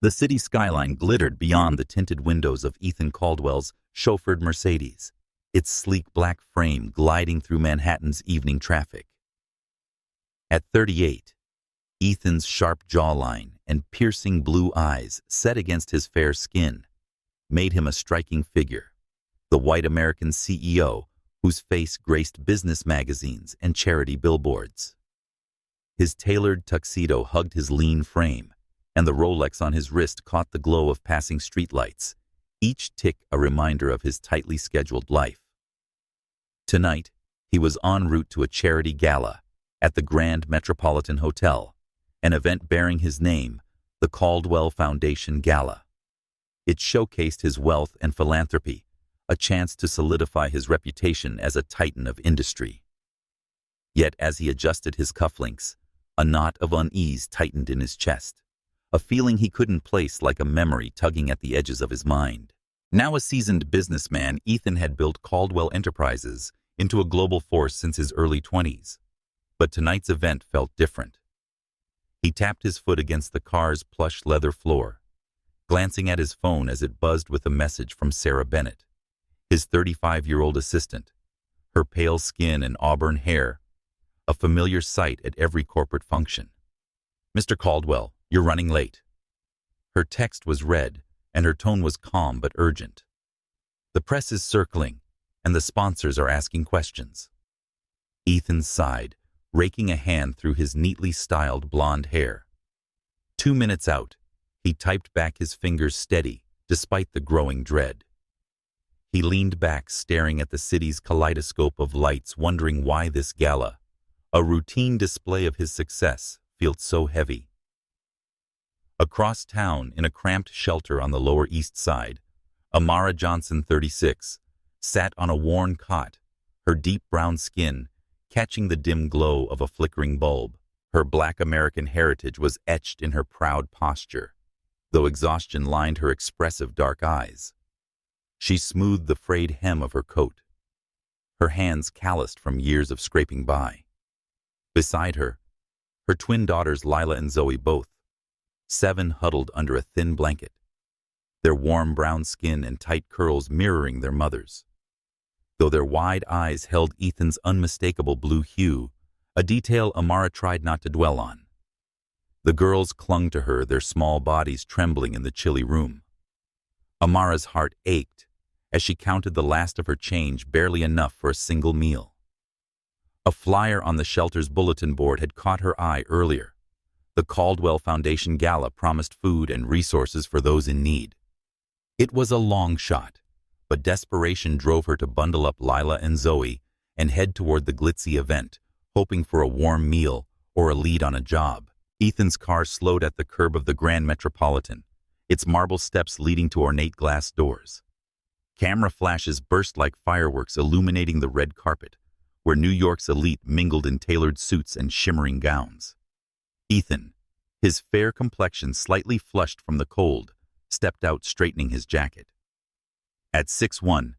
The city skyline glittered beyond the tinted windows of Ethan Caldwell's chauffeured Mercedes, its sleek black frame gliding through Manhattan's evening traffic. At 38, Ethan's sharp jawline and piercing blue eyes set against his fair skin made him a striking figure, the white American CEO whose face graced business magazines and charity billboards. His tailored tuxedo hugged his lean frame, and the Rolex on his wrist caught the glow of passing streetlights, each tick a reminder of his tightly scheduled life. Tonight, he was en route to a charity gala at the Grand Metropolitan Hotel, an event bearing his name, the Caldwell Foundation Gala. It showcased his wealth and philanthropy, a chance to solidify his reputation as a titan of industry. Yet as he adjusted his cufflinks, a knot of unease tightened in his chest, a feeling he couldn't place like a memory tugging at the edges of his mind. Now a seasoned businessman, Ethan had built Caldwell Enterprises into a global force since his early 20s. But tonight's event felt different. He tapped his foot against the car's plush leather floor, glancing at his phone as it buzzed with a message from Sarah Bennett, his 35-year-old assistant, her pale skin and auburn hair, a familiar sight at every corporate function. "Mr. Caldwell, you're running late." Her text was read, and her tone was calm but urgent. "The press is circling, and the sponsors are asking questions." Ethan sighed, raking a hand through his neatly styled blonde hair. 2 minutes out, he typed back, his fingers steady, despite the growing dread. He leaned back, staring at the city's kaleidoscope of lights, wondering why this gala, a routine display of his success, felt so heavy. Across town, in a cramped shelter on the Lower East Side, Amara Johnson, 36, sat on a worn cot, her deep brown skin catching the dim glow of a flickering bulb. Her Black American heritage was etched in her proud posture, though exhaustion lined her expressive dark eyes. She smoothed the frayed hem of her coat, her hands calloused from years of scraping by. Beside her, her twin daughters Lila and Zoe, both 7, huddled under a thin blanket, their warm brown skin and tight curls mirroring their mother's. Though their wide eyes held Ethan's unmistakable blue hue, a detail Amara tried not to dwell on. The girls clung to her, their small bodies trembling in the chilly room. Amara's heart ached as she counted the last of her change, barely enough for a single meal. A flyer on the shelter's bulletin board had caught her eye earlier. The Caldwell Foundation Gala promised food and resources for those in need. It was a long shot, but desperation drove her to bundle up Lila and Zoe and head toward the glitzy event, hoping for a warm meal or a lead on a job. Ethan's car slowed at the curb of the Grand Metropolitan, its marble steps leading to ornate glass doors. Camera flashes burst like fireworks, illuminating the red carpet, where New York's elite mingled in tailored suits and shimmering gowns. Ethan, his fair complexion slightly flushed from the cold, stepped out, straightening his jacket. At 6'1",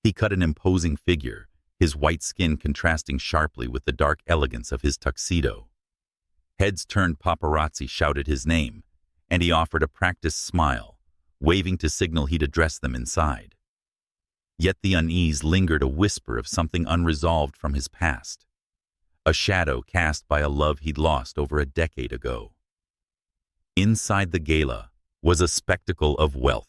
he cut an imposing figure, his white skin contrasting sharply with the dark elegance of his tuxedo. Heads turned, paparazzi shouted his name, and he offered a practiced smile, waving to signal he'd address them inside. Yet the unease lingered, a whisper of something unresolved from his past, a shadow cast by a love he'd lost over a decade ago. Inside the gala was a spectacle of wealth.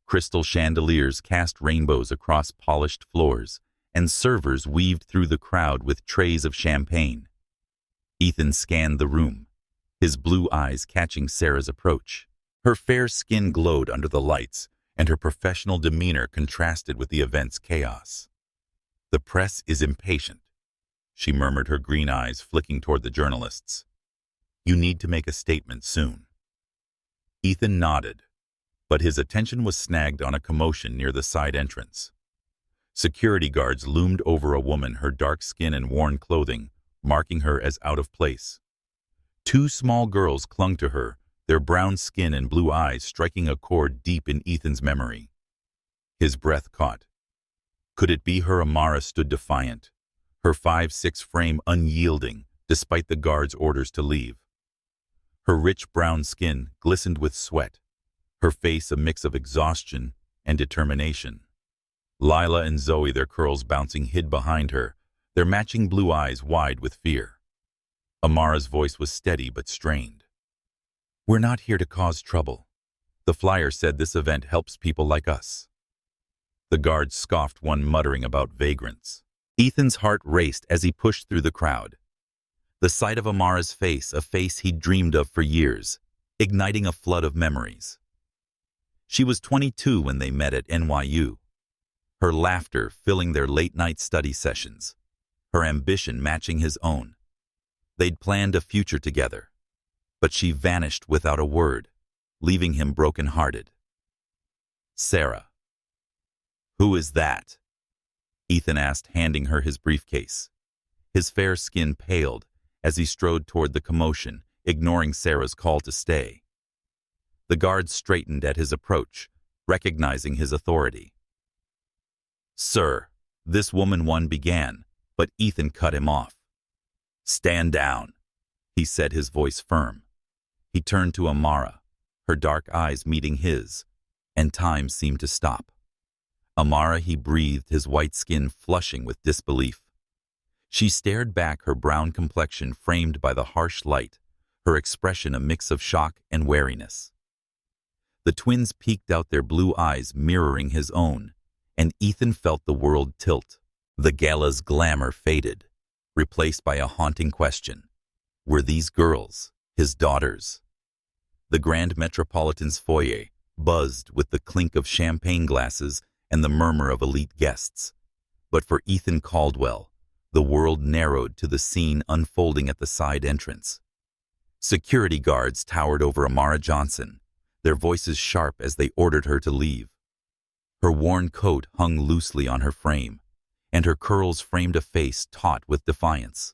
Crystal chandeliers cast rainbows across polished floors, and servers weaved through the crowd with trays of champagne. Ethan scanned the room, his blue eyes catching Sarah's approach. Her fair skin glowed under the lights, and her professional demeanor contrasted with the event's chaos. "The press is impatient," she murmured, her green eyes flicking toward the journalists. "You need to make a statement soon." Ethan nodded, but his attention was snagged on a commotion near the side entrance. Security guards loomed over a woman, her dark skin and worn clothing marking her as out of place. 2 small girls clung to her, their brown skin and blue eyes striking a chord deep in Ethan's memory. His breath caught. Could it be her? Amara stood defiant, her 5'6" frame unyielding despite the guard's orders to leave. Her rich brown skin glistened with sweat, her face a mix of exhaustion and determination. Lila and Zoe, their curls bouncing, hid behind her, their matching blue eyes wide with fear. Amara's voice was steady but strained. "We're not here to cause trouble. The flyer said this event helps people like us." The guards scoffed, one muttering about vagrants. Ethan's heart raced as he pushed through the crowd. The sight of Amara's face, a face he'd dreamed of for years, igniting a flood of memories. She was 22 when they met at NYU, her laughter filling their late-night study sessions, her ambition matching his own. They'd planned a future together, but she vanished without a word, leaving him broken-hearted. "Sarah." "Who is that?" Ethan asked, handing her his briefcase. His fair skin paled as he strode toward the commotion, ignoring Sarah's call to stay. The guards straightened at his approach, recognizing his authority. "Sir," this woman one began, but Ethan cut him off. "Stand down," he said, his voice firm. He turned to Amara, her dark eyes meeting his, and time seemed to stop. "Amara," he breathed, his white skin flushing with disbelief. She stared back, her brown complexion framed by the harsh light, her expression a mix of shock and wariness. The twins peeked out, their blue eyes mirroring his own, and Ethan felt the world tilt. The gala's glamour faded, replaced by a haunting question. Were these girls his daughters? The Grand Metropolitan's foyer buzzed with the clink of champagne glasses and the murmur of elite guests. But for Ethan Caldwell, the world narrowed to the scene unfolding at the side entrance. Security guards towered over Amara Johnson, their voices sharp as they ordered her to leave. Her worn coat hung loosely on her frame, and her curls framed a face taut with defiance.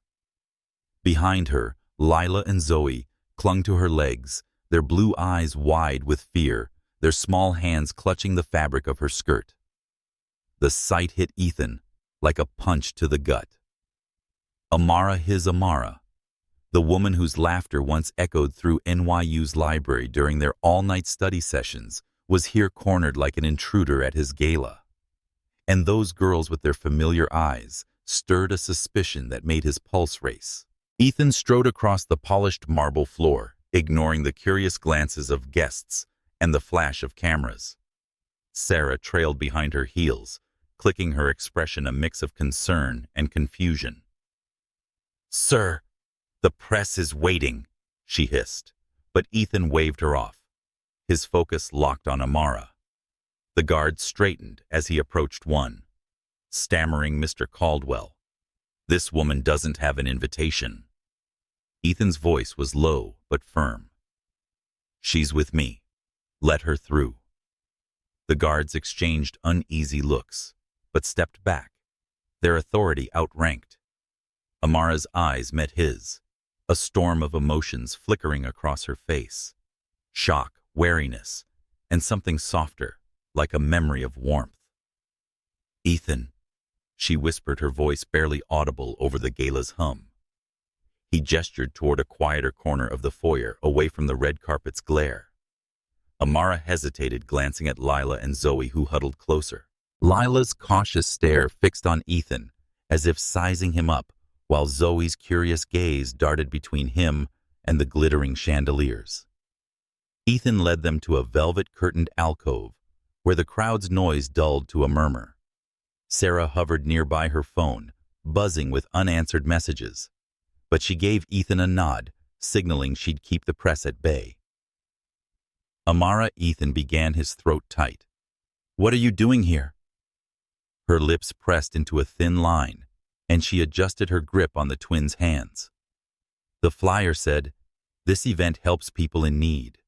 Behind her, Lila and Zoe clung to her legs, their blue eyes wide with fear, their small hands clutching the fabric of her skirt. The sight hit Ethan like a punch to the gut. Amara, his Amara, the woman whose laughter once echoed through NYU's library during their all-night study sessions, was here cornered like an intruder at his gala. And those girls with their familiar eyes stirred a suspicion that made his pulse race. Ethan strode across the polished marble floor, ignoring the curious glances of guests and the flash of cameras. Sarah trailed behind her heels, clicking, her expression a mix of concern and confusion. "Sir, the press is waiting," she hissed, but Ethan waved her off, his focus locked on Amara. The guard straightened as he approached one, stammering, "Mr. Caldwell, this woman doesn't have an invitation." Ethan's voice was low but firm. "She's with me. Let her through." The guards exchanged uneasy looks, but stepped back, their authority outranked. Amara's eyes met his, a storm of emotions flickering across her face. Shock, wariness, and something softer, like a memory of warmth. "Ethan," she whispered, her voice barely audible over the gala's hum. He gestured toward a quieter corner of the foyer, away from the red carpet's glare. Amara hesitated, glancing at Lila and Zoe, who huddled closer. Lila's cautious stare fixed on Ethan, as if sizing him up, while Zoe's curious gaze darted between him and the glittering chandeliers. Ethan led them to a velvet-curtained alcove, where the crowd's noise dulled to a murmur. Sarah hovered nearby, her phone buzzing with unanswered messages, but she gave Ethan a nod, signaling she'd keep the press at bay. "Amara," Ethan began, his throat tight. "What are you doing here?" Her lips pressed into a thin line, and she adjusted her grip on the twins' hands. "The flyer said, this event helps people in need.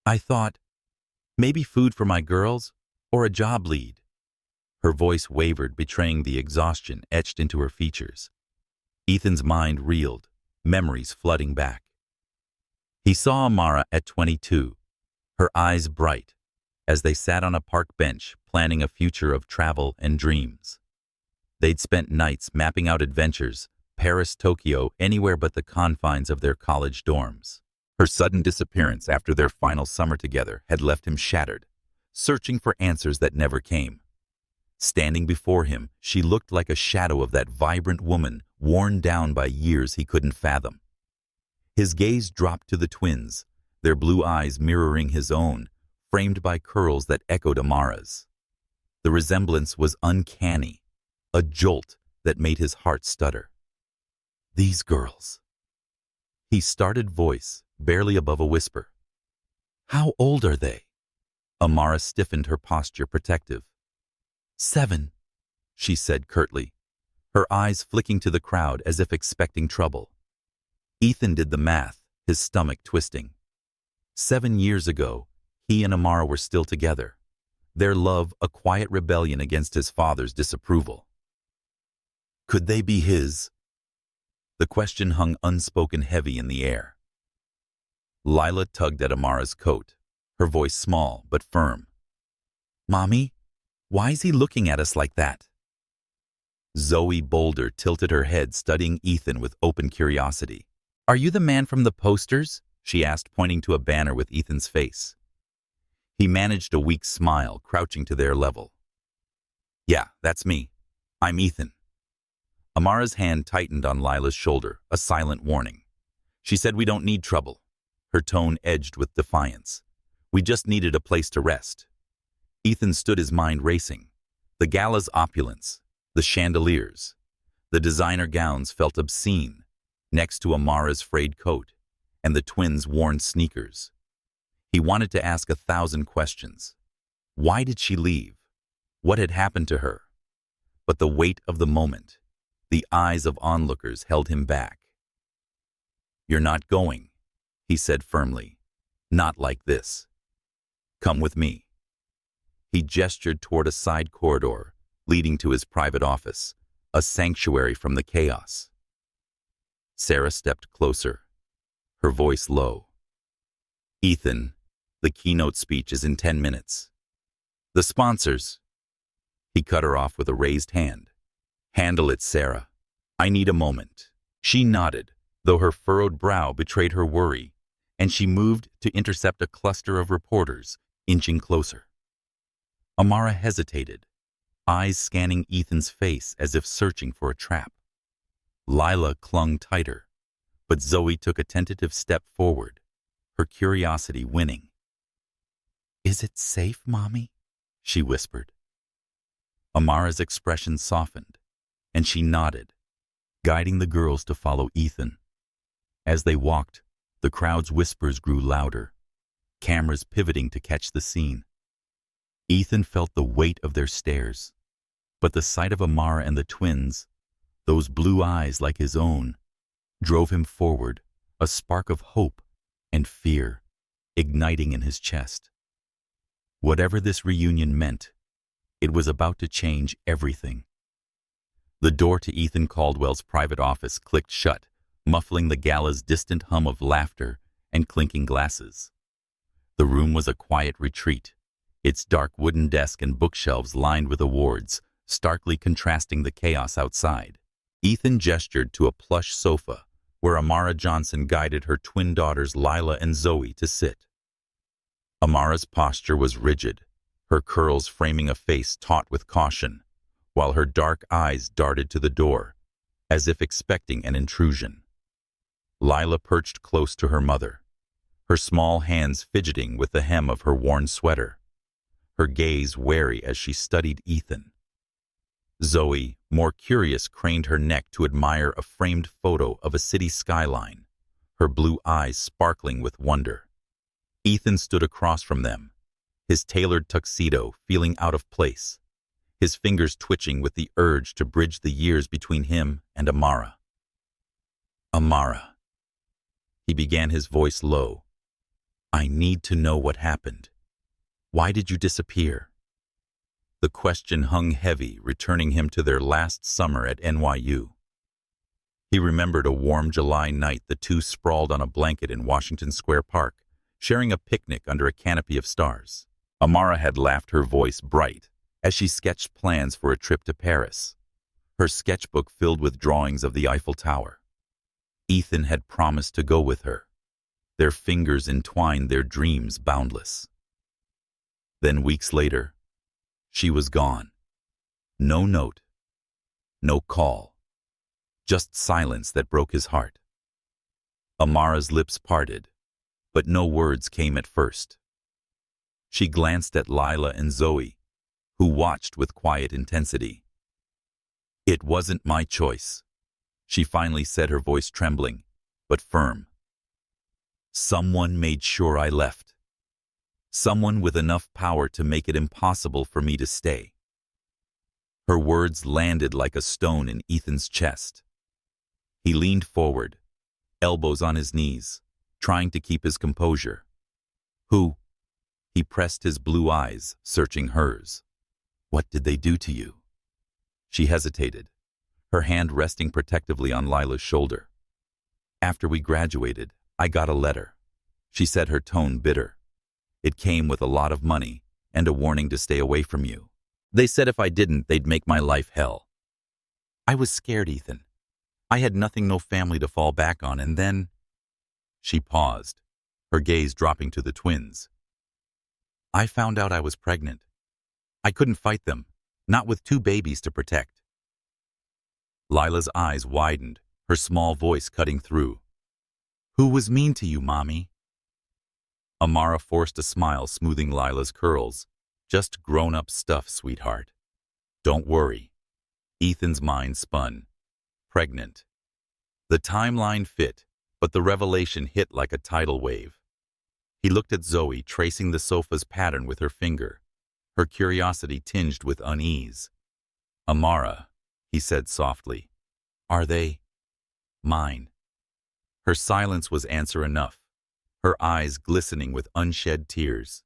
I thought, maybe food for my girls, or a job lead." Her voice wavered, betraying the exhaustion etched into her features. Ethan's mind reeled, memories flooding back. He saw Amara at 22, her eyes bright, as they sat on a park bench planning a future of travel and dreams. They'd spent nights mapping out adventures, Paris, Tokyo, anywhere but the confines of their college dorms. Her sudden disappearance after their final summer together had left him shattered, searching for answers that never came. Standing before him, she looked like a shadow of that vibrant woman worn down by years he couldn't fathom. His gaze dropped to the twins, their blue eyes mirroring his own, framed by curls that echoed Amara's. The resemblance was uncanny, a jolt that made his heart stutter. These girls. He started voice, barely above a whisper. How old are they? Amara stiffened her posture protective. 7, she said curtly, her eyes flicking to the crowd as if expecting trouble. Ethan did the math, his stomach twisting. 7 years ago, he and Amara were still together, their love a quiet rebellion against his father's disapproval. Could they be his? The question hung unspoken heavy in the air. Lila tugged at Amara's coat, her voice small but firm. Mommy, why is he looking at us like that? Zoe Boulder tilted her head, studying Ethan with open curiosity. Are you the man from the posters? She asked, pointing to a banner with Ethan's face. He managed a weak smile, crouching to their level. Yeah, that's me. I'm Ethan. Amara's hand tightened on Lila's shoulder, a silent warning. She said we don't need trouble. Her tone edged with defiance. We just needed a place to rest. Ethan stood, his mind racing. The gala's opulence, the chandeliers, the designer gowns felt obscene, next to Amara's frayed coat and the twins' worn sneakers. He wanted to ask 1,000 questions. Why did she leave? What had happened to her? But the weight of the moment, the eyes of onlookers held him back. You're not going, he said firmly. Not like this. Come with me. He gestured toward a side corridor leading to his private office, a sanctuary from the chaos. Sarah stepped closer, her voice low. Ethan, the keynote speech is in 10 minutes. The sponsors. He cut her off with a raised hand. Handle it, Sarah. I need a moment. She nodded, though her furrowed brow betrayed her worry, and she moved to intercept a cluster of reporters, inching closer. Amara hesitated, eyes scanning Ethan's face as if searching for a trap. Lila clung tighter, but Zoe took a tentative step forward, her curiosity winning. Is it safe, Mommy? She whispered. Amara's expression softened, and she nodded, guiding the girls to follow Ethan. As they walked, the crowd's whispers grew louder, cameras pivoting to catch the scene. Ethan felt the weight of their stares, but the sight of Amara and the twins, those blue eyes like his own, drove him forward, a spark of hope and fear igniting in his chest. Whatever this reunion meant, it was about to change everything. The door to Ethan Caldwell's private office clicked shut, muffling the gala's distant hum of laughter and clinking glasses. The room was a quiet retreat, its dark wooden desk and bookshelves lined with awards, starkly contrasting the chaos outside. Ethan gestured to a plush sofa where Amara Johnson guided her twin daughters Lila and Zoe to sit. Amara's posture was rigid, her curls framing a face taut with caution, while her dark eyes darted to the door, as if expecting an intrusion. Lila perched close to her mother, her small hands fidgeting with the hem of her worn sweater, her gaze wary as she studied Ethan. Zoe, more curious, craned her neck to admire a framed photo of a city skyline, her blue eyes sparkling with wonder. Ethan stood across from them, his tailored tuxedo feeling out of place, his fingers twitching with the urge to bridge the years between him and Amara. Amara. He began, his voice low. I need to know what happened. Why did you disappear? The question hung heavy, returning him to their last summer at NYU. He remembered a warm July night, the two sprawled on a blanket in Washington Square Park, sharing a picnic under a canopy of stars. Amara had laughed, her voice bright, as she sketched plans for a trip to Paris, her sketchbook filled with drawings of the Eiffel Tower. Ethan had promised to go with her. their fingers entwined, their dreams boundless. Then weeks later, she was gone. No note, no call, just silence that broke his heart. Amara's lips parted, but no words came at first. She glanced at Lila and Zoe, who watched with quiet intensity. "It wasn't my choice," she finally said, her voice trembling, but firm. "Someone made sure I left. Someone with enough power to make it impossible for me to stay." Her words landed like a stone in Ethan's chest. He leaned forward, elbows on his knees, trying to keep his composure. "Who?" He pressed his blue eyes, searching hers. "What did they do to you?" She hesitated, her hand resting protectively on Lila's shoulder. "After we graduated, I got a letter," she said, her tone bitter. "It came with a lot of money and a warning to stay away from you. They said if I didn't, they'd make my life hell." "I was scared, Ethan. I had nothing, no family to fall back on, and then—" She paused, her gaze dropping to the twins. "I found out I was pregnant. I couldn't fight them, not with 2 babies to protect." Lila's eyes widened, her small voice cutting through. "Who was mean to you, Mommy?" Amara forced a smile, smoothing Lila's curls. "Just grown-up stuff, sweetheart. Don't worry." Ethan's mind spun. Pregnant. The timeline fit, but the revelation hit like a tidal wave. He looked at Zoe, tracing the sofa's pattern with her finger, her curiosity tinged with unease. "Amara," he said softly, "are they mine?" Her silence was answer enough, her eyes glistening with unshed tears.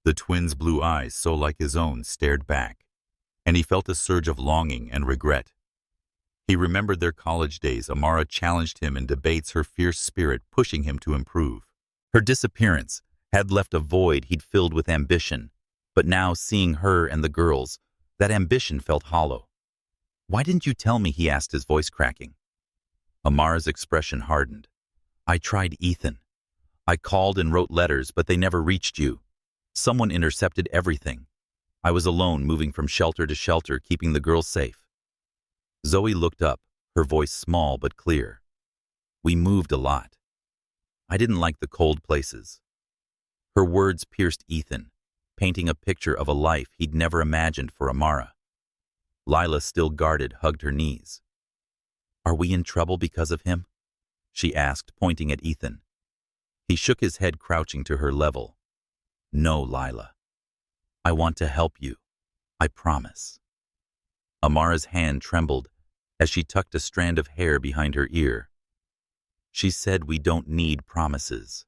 The twins' blue eyes, so like his own, stared back, and he felt a surge of longing and regret. He remembered their college days. Amara challenged him in debates, her fierce spirit pushing him to improve. Her disappearance had left a void he'd filled with ambition, but now, seeing her and the girls, that ambition felt hollow. "Why didn't you tell me?" he asked, his voice cracking. Amara's expression hardened. "I tried, Ethan. I called and wrote letters, but they never reached you. Someone intercepted everything. I was alone, moving from shelter to shelter, keeping the girls safe." Zoe looked up, her voice small but clear. "We moved a lot. I didn't like the cold places." Her words pierced Ethan, painting a picture of a life he'd never imagined for Amara. Lila, still guarded, hugged her knees. "Are we in trouble because of him?" she asked, pointing at Ethan. He shook his head, crouching to her level. "No, Lila. I want to help you. I promise." Amara's hand trembled as she tucked a strand of hair behind her ear. "She said we don't need promises."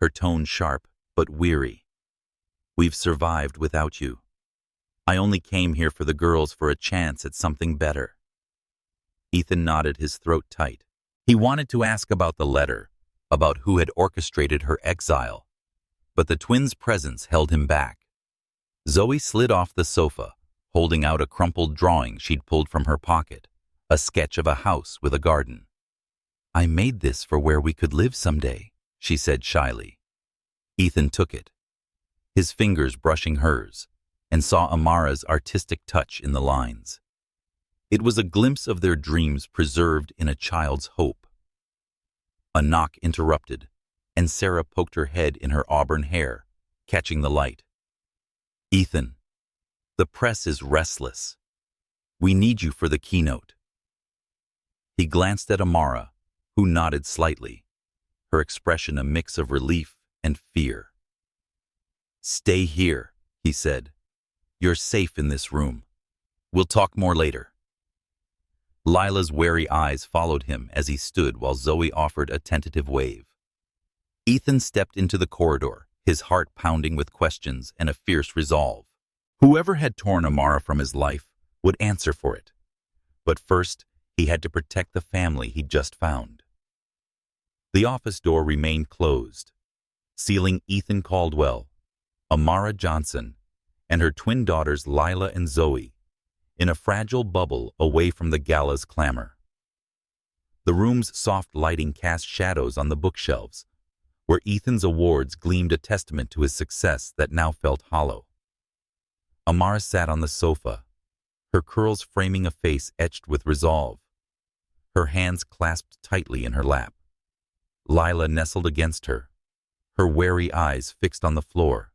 Her tone sharp but weary. "We've survived without you. I only came here for the girls, for a chance at something better." Ethan nodded, his throat tight. He wanted to ask about the letter, about who had orchestrated her exile, but the twins' presence held him back. Zoe slid off the sofa, holding out a crumpled drawing she'd pulled from her pocket, a sketch of a house with a garden. "I made this for where we could live someday," she said shyly. Ethan took it, his fingers brushing hers, and saw Amara's artistic touch in the lines. It was a glimpse of their dreams preserved in a child's hope. A knock interrupted, and Sarah poked her head in her auburn hair, catching the light. "Ethan, the press is restless. We need you for the keynote." He glanced at Amara, who nodded slightly, her expression a mix of relief and fear. "Stay here," he said. "You're safe in this room. We'll talk more later." Lila's wary eyes followed him as he stood while Zoe offered a tentative wave. Ethan stepped into the corridor, his heart pounding with questions and a fierce resolve. Whoever had torn Amara from his life would answer for it. But first, he had to protect the family he'd just found. The office door remained closed, sealing Ethan Caldwell, Amara Johnson, and her twin daughters Lila and Zoe in a fragile bubble away from the gala's clamor. The room's soft lighting cast shadows on the bookshelves, where Ethan's awards gleamed a testament to his success that now felt hollow. Amara sat on the sofa, her curls framing a face etched with resolve, her hands clasped tightly in her lap. Lila nestled against her, her wary eyes fixed on the floor,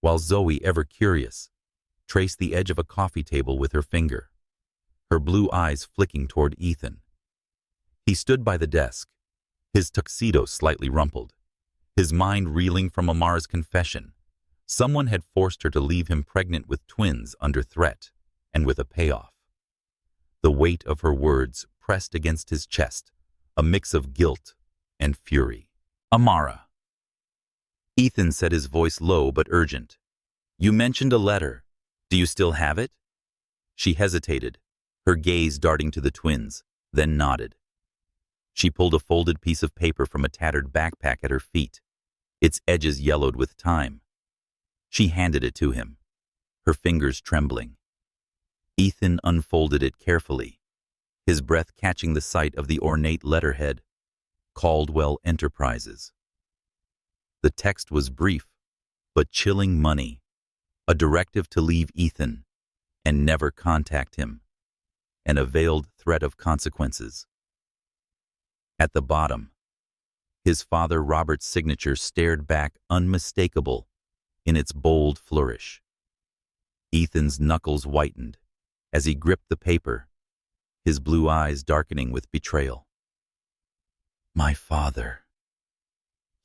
while Zoe, ever curious, traced the edge of a coffee table with her finger, her blue eyes flicking toward Ethan. He stood by the desk, his tuxedo slightly rumpled, his mind reeling from Amara's confession. Someone had forced her to leave him pregnant with twins under threat and with a payoff. The weight of her words pressed against his chest, a mix of guilt and fury. Amara. Ethan said, his voice low but urgent. You mentioned a letter. Do you still have it? She hesitated, her gaze darting to the twins, then nodded. She pulled a folded piece of paper from a tattered backpack at her feet, its edges yellowed with time. She handed it to him, her fingers trembling. Ethan unfolded it carefully, his breath catching the sight of the ornate letterhead, Caldwell Enterprises. The text was brief, but chilling money, a directive to leave Ethan and never contact him, and a veiled threat of consequences. At the bottom, his father Robert's signature stared back unmistakable in its bold flourish. Ethan's knuckles whitened as he gripped the paper, his blue eyes darkening with betrayal. My father.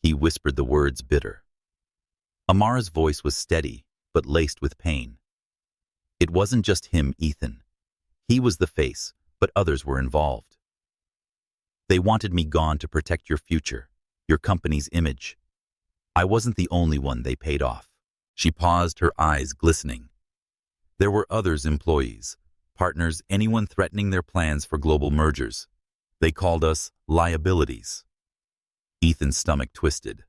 He whispered the words bitter. Amara's voice was steady, but laced with pain. It wasn't just him, Ethan. He was the face, but others were involved. They wanted me gone to protect your future, your company's image. I wasn't the only one they paid off. She paused, her eyes glistening. There were others, employees, partners, anyone threatening their plans for global mergers. They called us liabilities. Ethan's stomach twisted.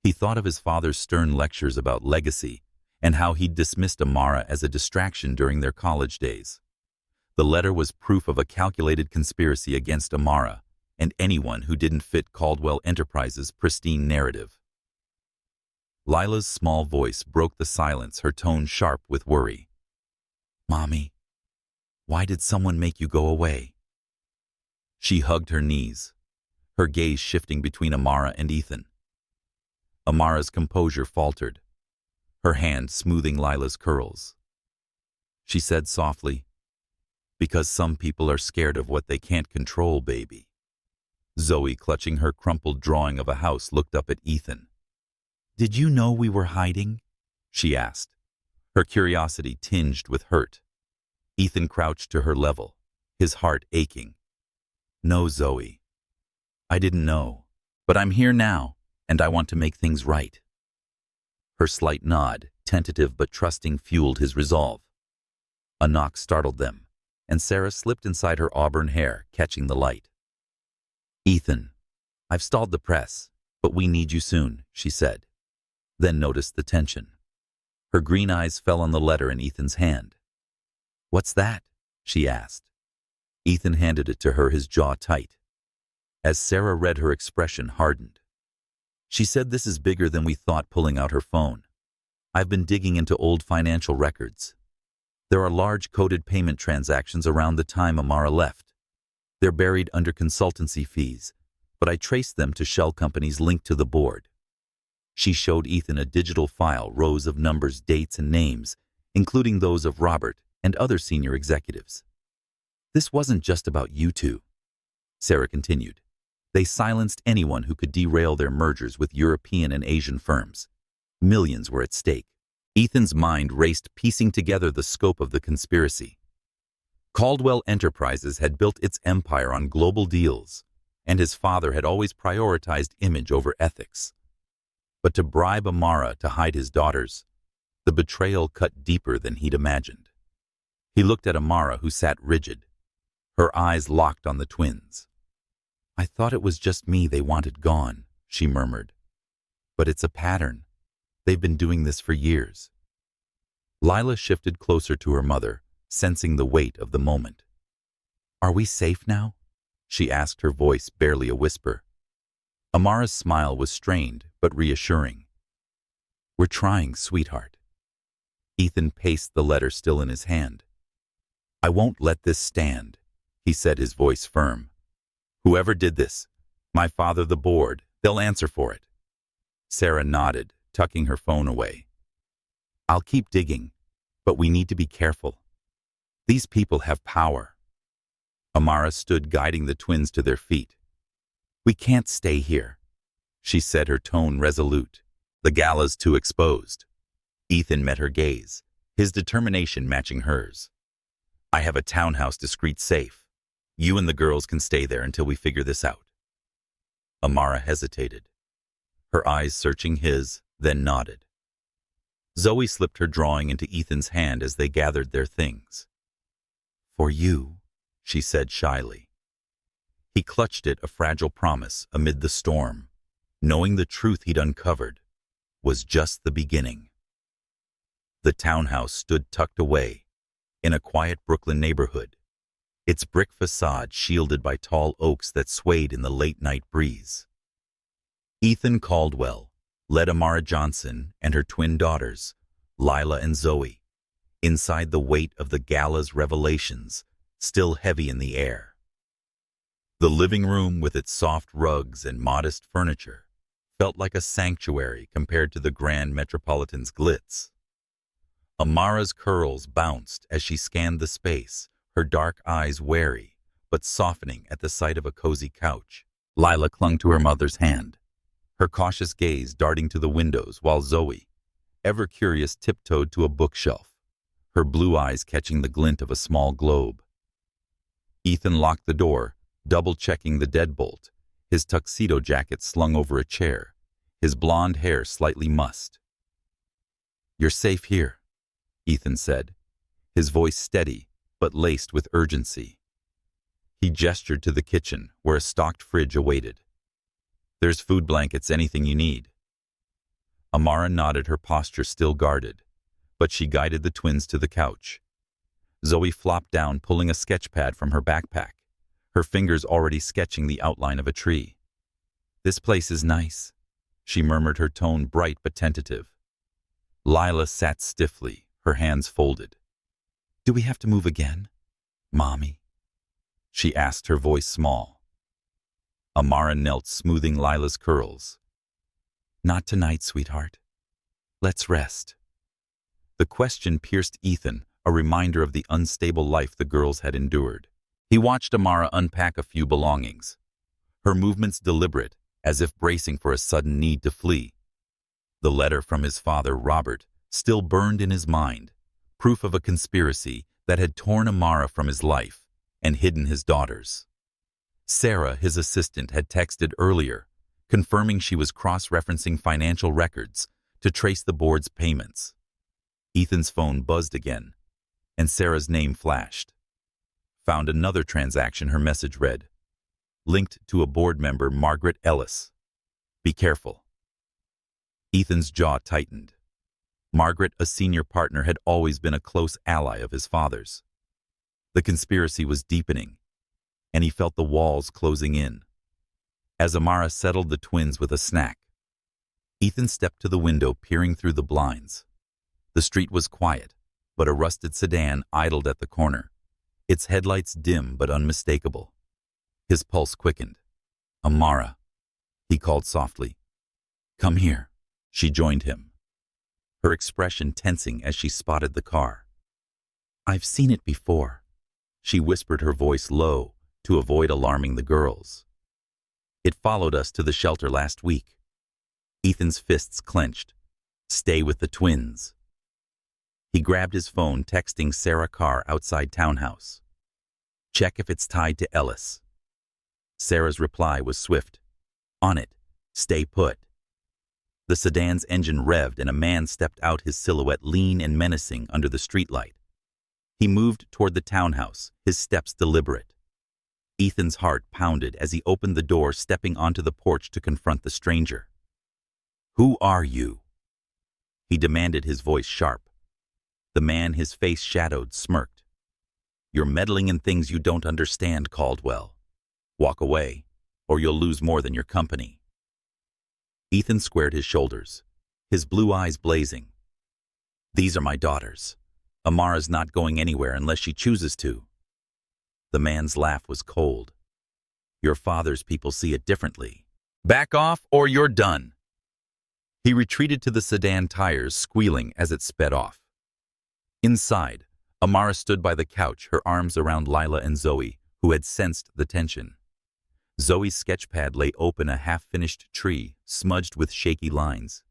He thought of his father's stern lectures about legacy and how he'd dismissed Amara as a distraction during their college days. The letter was proof of a calculated conspiracy against Amara and anyone who didn't fit Caldwell Enterprises' pristine narrative. Lila's small voice broke the silence, her tone sharp with worry. Mommy, why did someone make you go away? She hugged her knees, her gaze shifting between Amara and Ethan. Amara's composure faltered, her hand smoothing Lila's curls. She said softly, because some people are scared of what they can't control, baby. Zoe, clutching her crumpled drawing of a house, looked up at Ethan. Did you know we were hiding? She asked, her curiosity tinged with hurt. Ethan crouched to her level, his heart aching. No, Zoe. I didn't know, but I'm here now, and I want to make things right. Her slight nod, tentative but trusting, fueled his resolve. A knock startled them, and Sarah slipped inside her auburn hair, catching the light. Ethan, I've stalled the press, but we need you soon, she said, then noticed the tension. Her green eyes fell on the letter in Ethan's hand. What's that? She asked. Ethan handed it to her, his jaw tight. As Sarah read, her expression hardened. She said, this is bigger than we thought, pulling out her phone. I've been digging into old financial records. There are large coded payment transactions around the time Amara left. They're buried under consultancy fees, but I traced them to shell companies linked to the board. She showed Ethan a digital file, rows of numbers, dates, and names, including those of Robert and other senior executives. This wasn't just about you two, Sarah continued. They silenced anyone who could derail their mergers with European and Asian firms. Millions were at stake. Ethan's mind raced, piecing together the scope of the conspiracy. Caldwell Enterprises had built its empire on global deals, and his father had always prioritized image over ethics. But to bribe Amara to hide his daughters, the betrayal cut deeper than he'd imagined. He looked at Amara, who sat rigid, her eyes locked on the twins. I thought it was just me they wanted gone, she murmured. But it's a pattern. They've been doing this for years. Lila shifted closer to her mother, sensing the weight of the moment. Are we safe now? She asked, her voice barely a whisper. Amara's smile was strained but reassuring. "We're trying, sweetheart." Ethan paced the letter still in his hand. "I won't let this stand," he said, his voice firm. "Whoever did this, my father, the board, they'll answer for it." Sarah nodded, tucking her phone away. "I'll keep digging, but we need to be careful. These people have power." Amara stood guiding the twins to their feet. "We can't stay here," she said, her tone resolute. "The gala's too exposed." Ethan met her gaze, his determination matching hers. "I have a townhouse discreet safe. You and the girls can stay there until we figure this out." Amara hesitated, her eyes searching his, then nodded. Zoe slipped her drawing into Ethan's hand as they gathered their things. "For you," she said shyly. He clutched it, a fragile promise amid the storm, knowing the truth he'd uncovered was just the beginning. The townhouse stood tucked away in a quiet Brooklyn neighborhood, its brick facade shielded by tall oaks that swayed in the late-night breeze. Ethan Caldwell led Amara Johnson and her twin daughters, Lila and Zoe, inside the weight of the gala's revelations still heavy in the air. The living room, with its soft rugs and modest furniture, felt like a sanctuary compared to the grand metropolitan's glitz. Amara's curls bounced as she scanned the space, her dark eyes wary but softening at the sight of a cozy couch. Lila clung to her mother's hand, her cautious gaze darting to the windows, while Zoe, ever curious, tiptoed to a bookshelf, her blue eyes catching the glint of a small globe. Ethan locked the door, double-checking the deadbolt, his tuxedo jacket slung over a chair, his blonde hair slightly mussed. "You're safe here," Ethan said, his voice steady but laced with urgency. He gestured to the kitchen, where a stocked fridge awaited. "There's food, blankets, anything you need." Amara nodded, her posture still guarded, but she guided the twins to the couch. Zoe flopped down, pulling a sketch pad from her backpack, her fingers already sketching the outline of a tree. "This place is nice," she murmured, her tone bright but tentative. Lila sat stiffly, her hands folded. "Do we have to move again, Mommy?" she asked, her voice small. Amara knelt, smoothing Lila's curls. "Not tonight, sweetheart. Let's rest." The question pierced Ethan, a reminder of the unstable life the girls had endured. He watched Amara unpack a few belongings, her movements deliberate, as if bracing for a sudden need to flee. The letter from his father, Robert, still burned in his mind, proof of a conspiracy that had torn Amara from his life and hidden his daughters. Sarah, his assistant, had texted earlier, confirming she was cross-referencing financial records to trace the board's payments. Ethan's phone buzzed again, and Sarah's name flashed. Found another transaction, her message read. Linked to a board member, Margaret Ellis. Be careful. Ethan's jaw tightened. Margaret, a senior partner, had always been a close ally of his father's. The conspiracy was deepening, and he felt the walls closing in. As Amara settled the twins with a snack, Ethan stepped to the window, peering through the blinds. The street was quiet, but a rusted sedan idled at the corner, its headlights dim but unmistakable. His pulse quickened. "Amara," he called softly. "Come here." She joined him, her expression tensing as she spotted the car. "I've seen it before," she whispered, her voice low to avoid alarming the girls. "It followed us to the shelter last week." Ethan's fists clenched. "Stay with the twins." He grabbed his phone, texting Sarah Carr outside townhouse. "Check if it's tied to Ellis." Sarah's reply was swift. "On it. Stay put." The sedan's engine revved and a man stepped out, his silhouette lean and menacing under the streetlight. He moved toward the townhouse, his steps deliberate. Ethan's heart pounded as he opened the door, stepping onto the porch to confront the stranger. "Who are you?" he demanded, his voice sharp. The man, his face shadowed, smirked. "You're meddling in things you don't understand, Caldwell. Walk away, or you'll lose more than your company." Ethan squared his shoulders, his blue eyes blazing. These are my daughters. Amara's not going anywhere unless she chooses to. The man's laugh was cold. Your father's people see it differently. Back off or you're done. He retreated to the sedan tires, squealing as it sped off. Inside, Amara stood by the couch, her arms around Lila and Zoe, who had sensed the tension. Zoe's sketchpad lay open, a half-finished tree, smudged with shaky lines.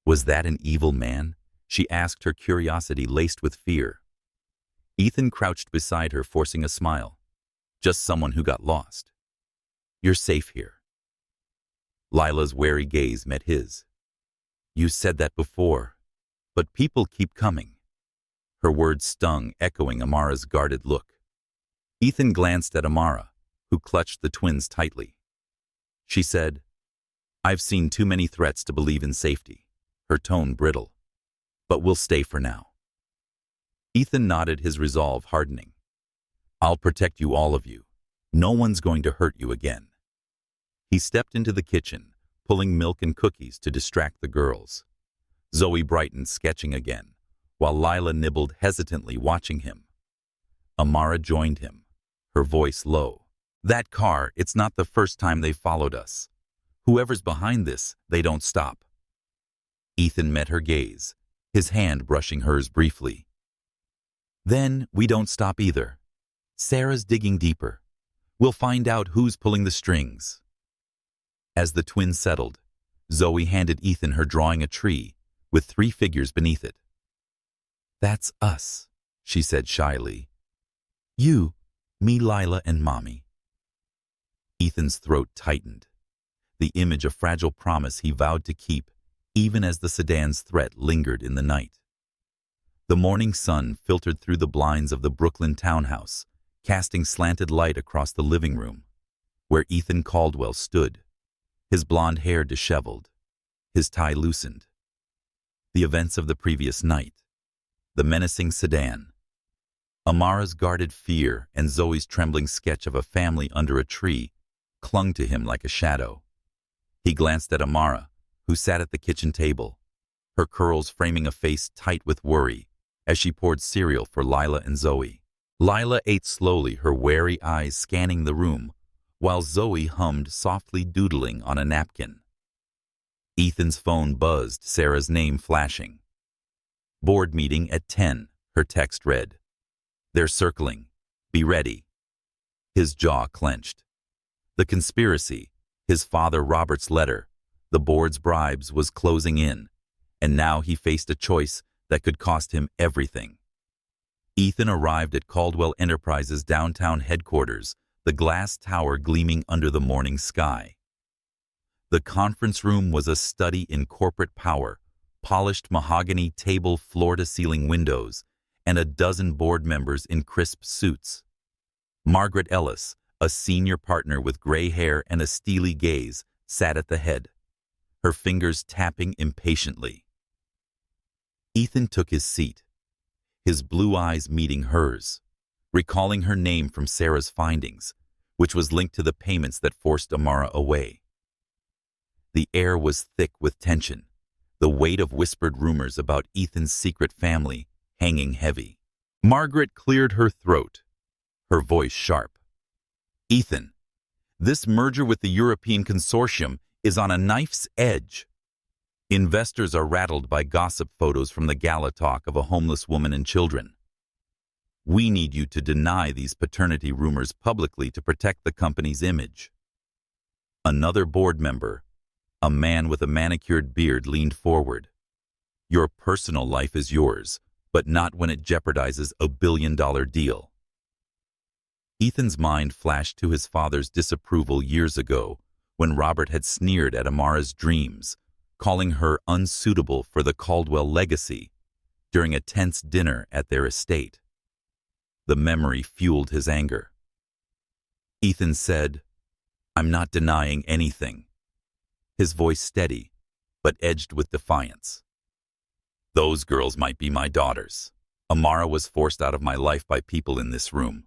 Was that an evil man? She asked, her curiosity laced with fear. Ethan crouched beside her, forcing a smile. Just someone who got lost. You're safe here. Lila's wary gaze met his. You said that before, but people keep coming. Her words stung, echoing Amara's guarded look. Ethan glanced at Amara, who clutched the twins tightly. She said, I've seen too many threats to believe in safety, her tone brittle. But we'll stay for now. Ethan nodded, his resolve hardening. I'll protect you, all of you. No one's going to hurt you again. He stepped into the kitchen, pulling milk and cookies to distract the girls. Zoe brightened, sketching again, while Lila nibbled hesitantly, watching him. Amara joined him, her voice low. That car, it's not the first time they've followed us. Whoever's behind this, they don't stop. Ethan met her gaze, his hand brushing hers briefly. Then we don't stop either. Sarah's digging deeper. We'll find out who's pulling the strings. As the twins settled, Zoe handed Ethan her drawing, a tree with 3 figures beneath it. That's us, she said shyly. You, me, Lila, and Mommy. Ethan's throat tightened, the image of fragile promise he vowed to keep, even as the sedan's threat lingered in the night. The morning sun filtered through the blinds of the Brooklyn townhouse, casting slanted light across the living room, where Ethan Caldwell stood, his blonde hair disheveled, his tie loosened. The events of the previous night, the menacing sedan, Amara's guarded fear, and Zoe's trembling sketch of a family under a tree clung to him like a shadow. He glanced at Amara, who sat at the kitchen table, her curls framing a face tight with worry as she poured cereal for Lila and Zoe. Lila ate slowly, her wary eyes scanning the room, while Zoe hummed softly, doodling on a napkin. Ethan's phone buzzed, Sarah's name flashing. Board meeting at 10, her text read. They're circling. Be ready. His jaw clenched. The conspiracy, his father Robert's letter, the board's bribes, was closing in, and now he faced a choice that could cost him everything. Ethan arrived at Caldwell Enterprises' downtown headquarters, the glass tower gleaming under the morning sky. The conference room was a study in corporate power, polished mahogany table, floor-to-ceiling windows, and a dozen board members in crisp suits. Margaret Ellis, a senior partner with gray hair and a steely gaze, sat at the head, her fingers tapping impatiently. Ethan took his seat, his blue eyes meeting hers, recalling her name from Sarah's findings, which was linked to the payments that forced Amara away. The air was thick with tension, the weight of whispered rumors about Ethan's secret family hanging heavy. Margaret cleared her throat, her voice sharp. Ethan, this merger with the European consortium is on a knife's edge. Investors are rattled by gossip photos from the gala talk of a homeless woman and children. We need you to deny these paternity rumors publicly to protect the company's image. Another board member, a man with a manicured beard, leaned forward. Your personal life is yours, but not when it jeopardizes a billion-dollar deal. Ethan's mind flashed to his father's disapproval years ago when Robert had sneered at Amara's dreams, calling her unsuitable for the Caldwell legacy during a tense dinner at their estate. The memory fueled his anger. Ethan said, I'm not denying anything. His voice steady, but edged with defiance. Those girls might be my daughters. Amara was forced out of my life by people in this room.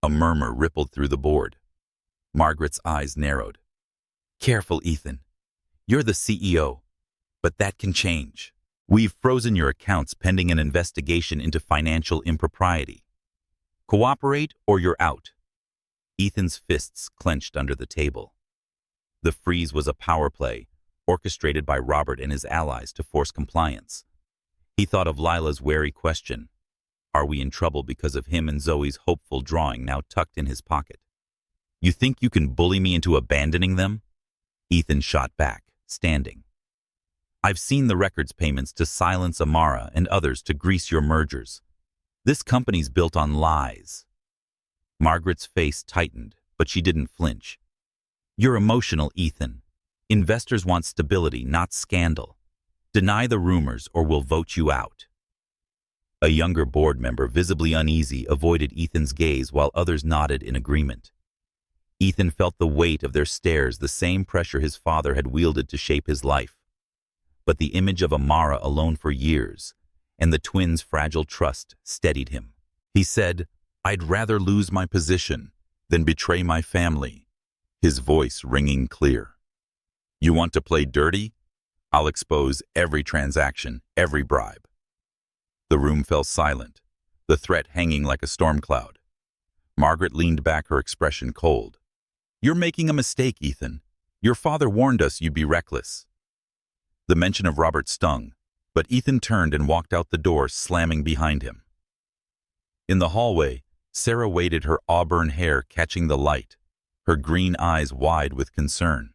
A murmur rippled through the board. Margaret's eyes narrowed. Careful, Ethan. You're the CEO, but that can change. We've frozen your accounts pending an investigation into financial impropriety. Cooperate or you're out. Ethan's fists clenched under the table. The freeze was a power play, orchestrated by Robert and his allies to force compliance. He thought of Lila's wary question. Are we in trouble because of him and Zoe's hopeful drawing now tucked in his pocket? You think you can bully me into abandoning them? Ethan shot back, standing. I've seen the records payments to silence Amara and others to grease your mergers. This company's built on lies. Margaret's face tightened, but she didn't flinch. You're emotional, Ethan. Investors want stability, not scandal. Deny the rumors or we'll vote you out. A younger board member, visibly uneasy, avoided Ethan's gaze while others nodded in agreement. Ethan felt the weight of their stares, the same pressure his father had wielded to shape his life. But the image of Amara alone for years, and the twins' fragile trust, steadied him. He said, I'd rather lose my position than betray my family, his voice ringing clear. You want to play dirty? I'll expose every transaction, every bribe. The room fell silent, the threat hanging like a storm cloud. Margaret leaned back, her expression cold. You're making a mistake, Ethan. Your father warned us you'd be reckless. The mention of Robert stung, but Ethan turned and walked out the door, slamming behind him. In the hallway, Sarah waited, her auburn hair catching the light, her green eyes wide with concern.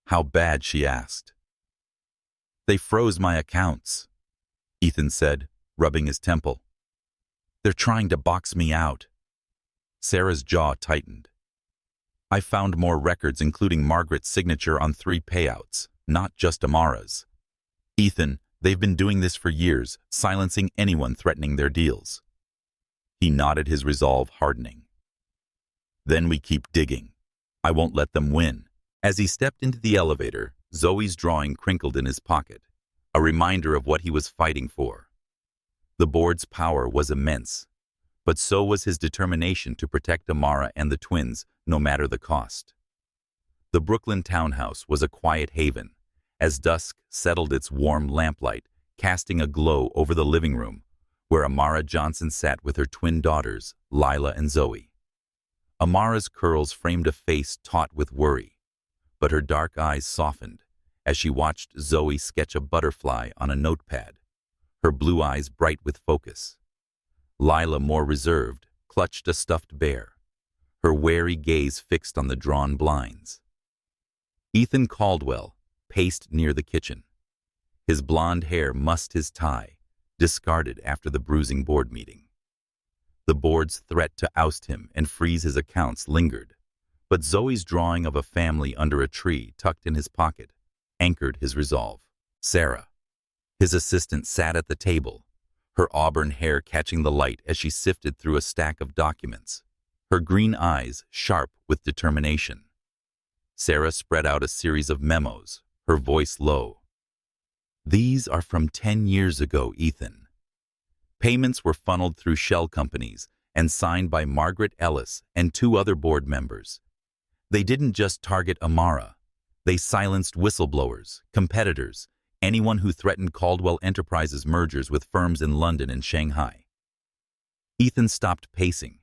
How bad, she asked. They froze my accounts, Ethan said, rubbing his temple. They're trying to box me out. Sarah's jaw tightened. I found more records, including Margaret's signature on 3 payouts, not just Amara's. Ethan, they've been doing this for years, silencing anyone threatening their deals. He nodded, his resolve hardening. Then we keep digging. I won't let them win. As he stepped into the elevator, Zoe's drawing crinkled in his pocket, a reminder of what he was fighting for. The board's power was immense, but so was his determination to protect Amara and the twins, no matter the cost. The Brooklyn townhouse was a quiet haven, as dusk settled, its warm lamplight casting a glow over the living room, where Amara Johnson sat with her twin daughters, Lila and Zoe. Amara's curls framed a face taut with worry, but her dark eyes softened as she watched Zoe sketch a butterfly on a notepad, her blue eyes bright with focus. Lila, more reserved, clutched a stuffed bear, her wary gaze fixed on the drawn blinds. Ethan Caldwell paced near the kitchen. His blonde hair mussed his tie, discarded after the bruising board meeting. The board's threat to oust him and freeze his accounts lingered, but Zoe's drawing of a family under a tree tucked in his pocket anchored his resolve. Sarah, his assistant, sat at the table, her auburn hair catching the light as she sifted through a stack of documents, her green eyes sharp with determination. Sarah spread out a series of memos, her voice low. These are from 10 years ago, Ethan. Payments were funneled through shell companies and signed by Margaret Ellis and 2 other board members. They didn't just target Amara. They silenced whistleblowers, competitors, anyone who threatened Caldwell Enterprises mergers with firms in London and Shanghai. Ethan stopped pacing,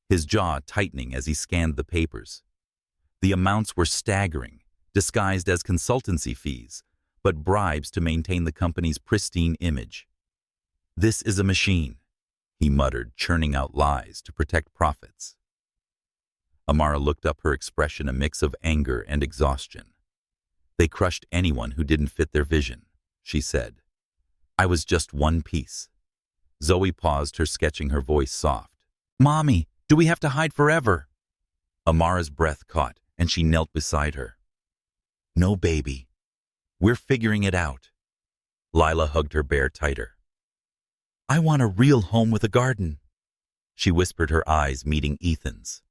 his jaw tightening as he scanned the papers. The amounts were staggering, disguised as consultancy fees, but bribes to maintain the company's pristine image. This is a machine, he muttered, churning out lies to protect profits. Amara looked up, her expression a mix of anger and exhaustion. They crushed anyone who didn't fit their vision, she said. I was just one piece. Zoe paused, her sketching, her voice soft. Mommy, do we have to hide forever? Amara's breath caught, and she knelt beside her. No, baby. We're figuring it out. Lila hugged her bear tighter. I want a real home with a garden, she whispered, her eyes meeting Ethan's.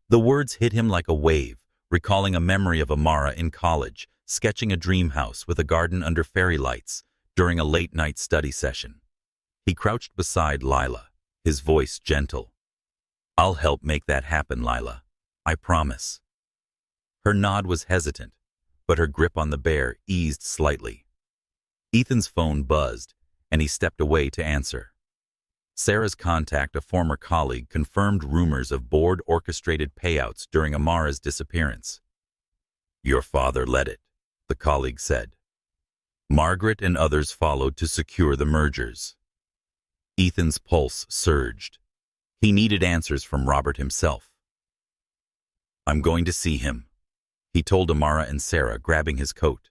The words hit him like a wave, recalling a memory of Amara in college, sketching a dream house with a garden under fairy lights during a late-night study session. He crouched beside Lila, his voice gentle. I'll help make that happen, Lila. I promise. Her nod was hesitant, but her grip on the bear eased slightly. Ethan's phone buzzed, and he stepped away to answer. Sarah's contact, a former colleague, confirmed rumors of board-orchestrated payouts during Amara's disappearance. "Your father led it," the colleague said. Margaret and others followed to secure the mergers. Ethan's pulse surged. He needed answers from Robert himself. "I'm going to see him," he told Amara and Sarah, grabbing his coat.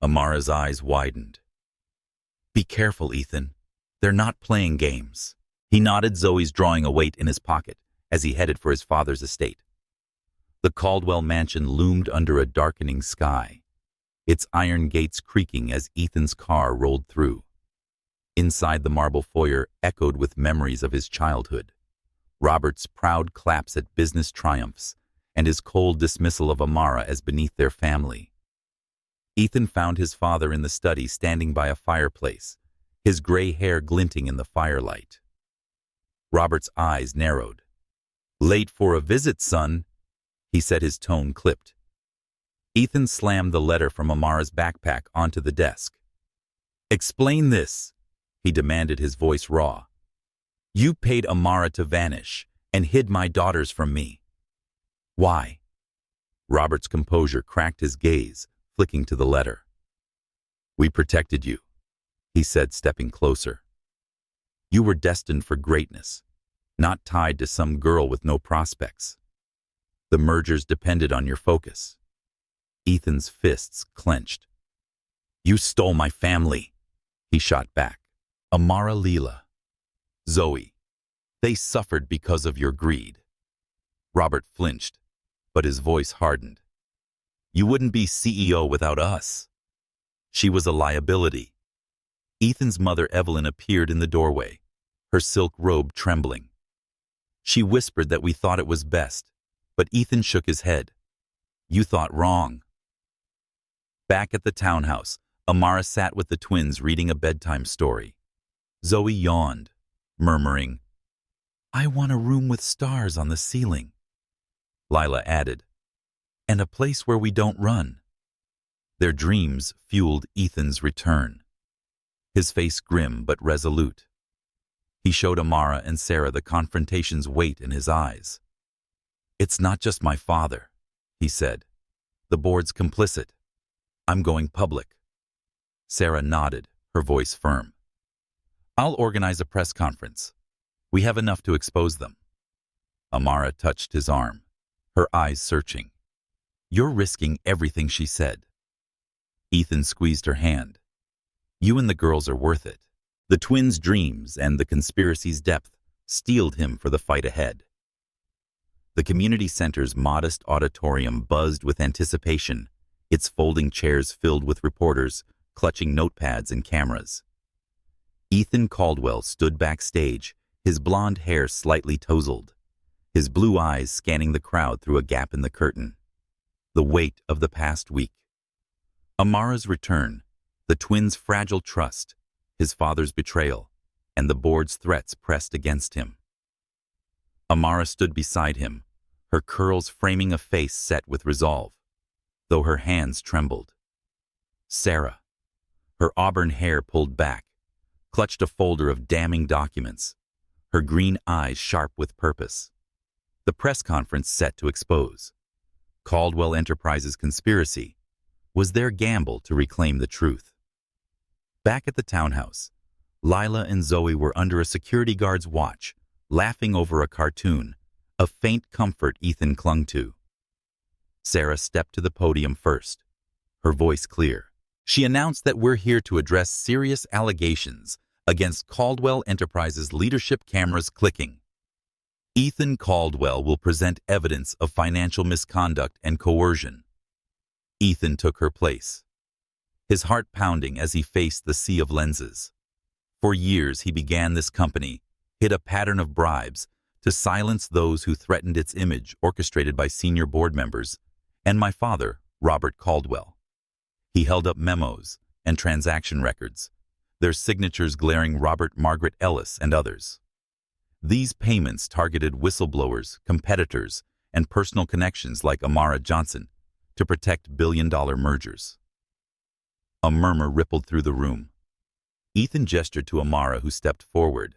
Amara's eyes widened. "Be careful, Ethan. They're not playing games." He nodded, Zoe's drawing a weight in his pocket as he headed for his father's estate. The Caldwell mansion loomed under a darkening sky, its iron gates creaking as Ethan's car rolled through. Inside, the marble foyer echoed with memories of his childhood. Robert's proud claps at business triumphs and his cold dismissal of Amara as beneath their family. Ethan found his father in the study, standing by a fireplace, his gray hair glinting in the firelight. Robert's eyes narrowed. "Late for a visit, son," he said, his tone clipped. Ethan slammed the letter from Amara's backpack onto the desk. "Explain this," he demanded, his voice raw. "You paid Amara to vanish and hid my daughters from me. Why?" Robert's composure cracked his gaze, flicking to the letter. "We protected you," he said, stepping closer. "You were destined for greatness, not tied to some girl with no prospects. The mergers depended on your focus." Ethan's fists clenched. "You stole my family," he shot back. "Amara, Leela, Zoe, they suffered because of your greed." Robert flinched, but his voice hardened. "You wouldn't be CEO without us." She was a liability. Ethan's mother, Evelyn, appeared in the doorway, her silk robe trembling. She whispered that we thought it was best, but Ethan shook his head. "You thought wrong." Back at the townhouse, Amara sat with the twins reading a bedtime story. Zoe yawned, murmuring, "I want a room with stars on the ceiling." Lila added, "And a place where we don't run." Their dreams fueled Ethan's return, his face grim but resolute. He showed Amara and Sarah the confrontation's weight in his eyes. "It's not just my father," he said. "The board's complicit. I'm going public." Sarah nodded, her voice firm. "I'll organize a press conference. We have enough to expose them." Amara touched his arm, her eyes searching. "You're risking everything," she said. Ethan squeezed her hand. "You and the girls are worth it." The twins' dreams and the conspiracy's depth steeled him for the fight ahead. The community center's modest auditorium buzzed with anticipation, its folding chairs filled with reporters clutching notepads and cameras. Ethan Caldwell stood backstage, his blonde hair slightly tousled, his blue eyes scanning the crowd through a gap in the curtain. The weight of the past week. Amara's return, the twins' fragile trust, his father's betrayal, and the board's threats pressed against him. Amara stood beside him, her curls framing a face set with resolve, though her hands trembled. Sarah, her auburn hair pulled back, clutched a folder of damning documents, her green eyes sharp with purpose. The press conference set to expose Caldwell Enterprises' conspiracy was their gamble to reclaim the truth. Back at the townhouse, Lila and Zoe were under a security guard's watch, laughing over a cartoon, a faint comfort Ethan clung to. Sarah stepped to the podium first, her voice clear. She announced that we're here to address serious allegations against Caldwell Enterprises leadership. Cameras clicking. Ethan Caldwell will present evidence of financial misconduct and coercion. Ethan took her place, his heart pounding as he faced the sea of lenses. For years he began this company, hid a pattern of bribes to silence those who threatened its image, orchestrated by senior board members and my father, Robert Caldwell. He held up memos and transaction records, their signatures glaring Robert, Margaret Ellis, and others. These payments targeted whistleblowers, competitors, and personal connections like Amara Johnson, to protect billion-dollar mergers. A murmur rippled through the room. Ethan gestured to Amara, who stepped forward,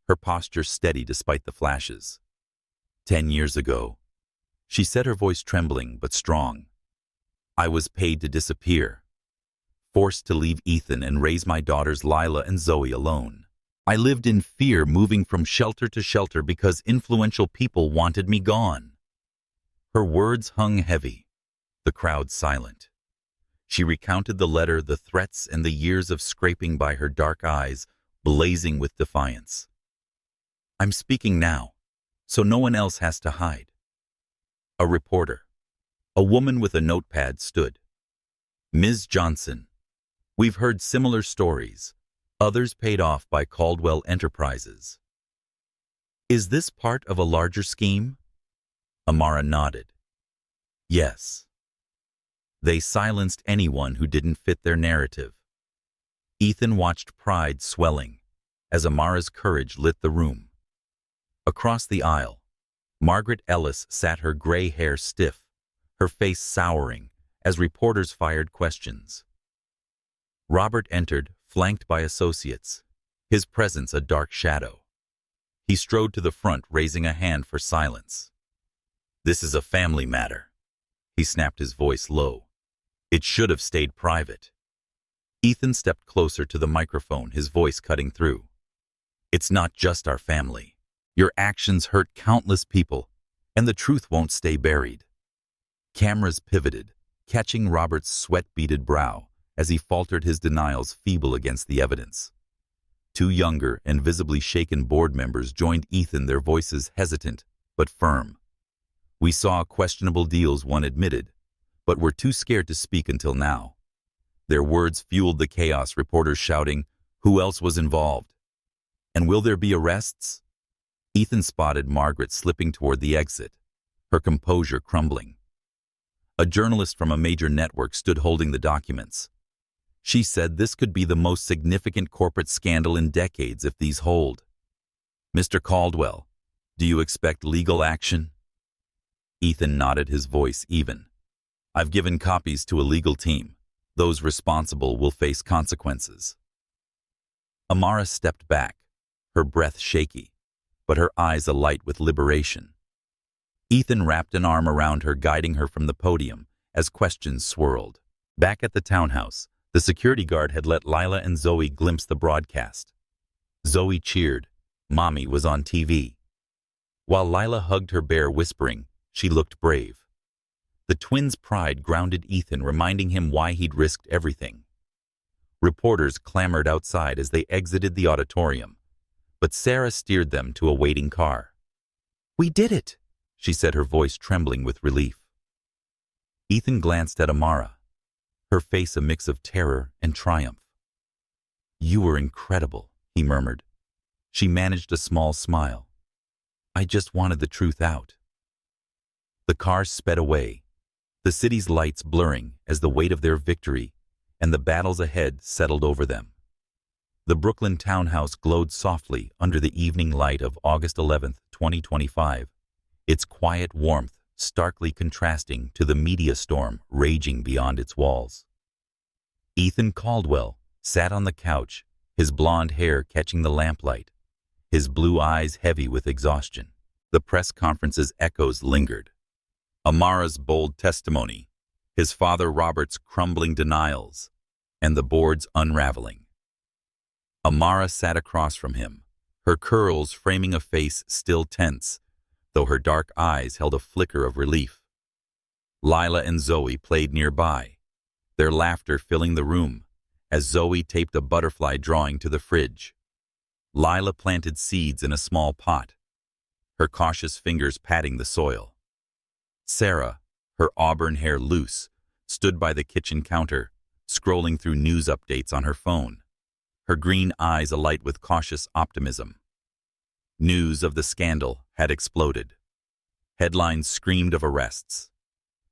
her posture steady despite the flashes. 10 years ago, she said, her voice trembling but strong, I was paid to disappear, forced to leave Ethan and raise my daughters Lila and Zoe alone. I lived in fear, moving from shelter to shelter because influential people wanted me gone. Her words hung heavy, the crowd silent. She recounted the letter, the threats, and the years of scraping by, her dark eyes blazing with defiance. I'm speaking now, so no one else has to hide. A reporter, a woman with a notepad, stood. Ms. Johnson, we've heard similar stories, others paid off by Caldwell Enterprises. Is this part of a larger scheme? Amara nodded. Yes. They silenced anyone who didn't fit their narrative. Ethan watched pride swelling as Amara's courage lit the room. Across the aisle, Margaret Ellis sat, her gray hair stiff, her face souring as reporters fired questions. Robert entered, flanked by associates, his presence a dark shadow. He strode to the front, raising a hand for silence. This is a family matter. He snapped, his voice low. It should have stayed private. Ethan stepped closer to the microphone, his voice cutting through. It's not just our family. Your actions hurt countless people, and the truth won't stay buried. Cameras pivoted, catching Robert's sweat-beaded brow as he faltered, his denials feeble against the evidence. Two younger and visibly shaken board members joined Ethan, their voices hesitant but firm. We saw questionable deals, one admitted, but were too scared to speak until now. Their words fueled the chaos, reporters shouting, who else was involved? And will there be arrests? Ethan spotted Margaret slipping toward the exit, her composure crumbling. A journalist from a major network stood holding the documents. She said this could be the most significant corporate scandal in decades if these hold. Mr. Caldwell, do you expect legal action? Ethan nodded, his voice even. I've given copies to a legal team. Those responsible will face consequences. Amara stepped back, her breath shaky, but her eyes alight with liberation. Ethan wrapped an arm around her, guiding her from the podium as questions swirled. Back at the townhouse, the security guard had let Lila and Zoe glimpse the broadcast. Zoe cheered. Mommy was on TV. While Lila hugged her bear, whispering, she looked brave. The twins' pride grounded Ethan, reminding him why he'd risked everything. Reporters clamored outside as they exited the auditorium, but Sarah steered them to a waiting car. We did it, she said, her voice trembling with relief. Ethan glanced at Amara, her face a mix of terror and triumph. You were incredible, he murmured. She managed a small smile. I just wanted the truth out. The car sped away, the city's lights blurring as the weight of their victory and the battles ahead settled over them. The Brooklyn townhouse glowed softly under the evening light of August 11, 2025, its quiet warmth starkly contrasting to the media storm raging beyond its walls. Ethan Caldwell sat on the couch, his blonde hair catching the lamplight, his blue eyes heavy with exhaustion. The press conference's echoes lingered. Amara's bold testimony, his father Robert's crumbling denials, and the board's unraveling. Amara sat across from him, her curls framing a face still tense, though her dark eyes held a flicker of relief. Lila and Zoe played nearby, their laughter filling the room as Zoe taped a butterfly drawing to the fridge. Lila planted seeds in a small pot, her cautious fingers patting the soil. Sarah, her auburn hair loose, stood by the kitchen counter, scrolling through news updates on her phone, her green eyes alight with cautious optimism. News of the scandal had exploded. Headlines screamed of arrests.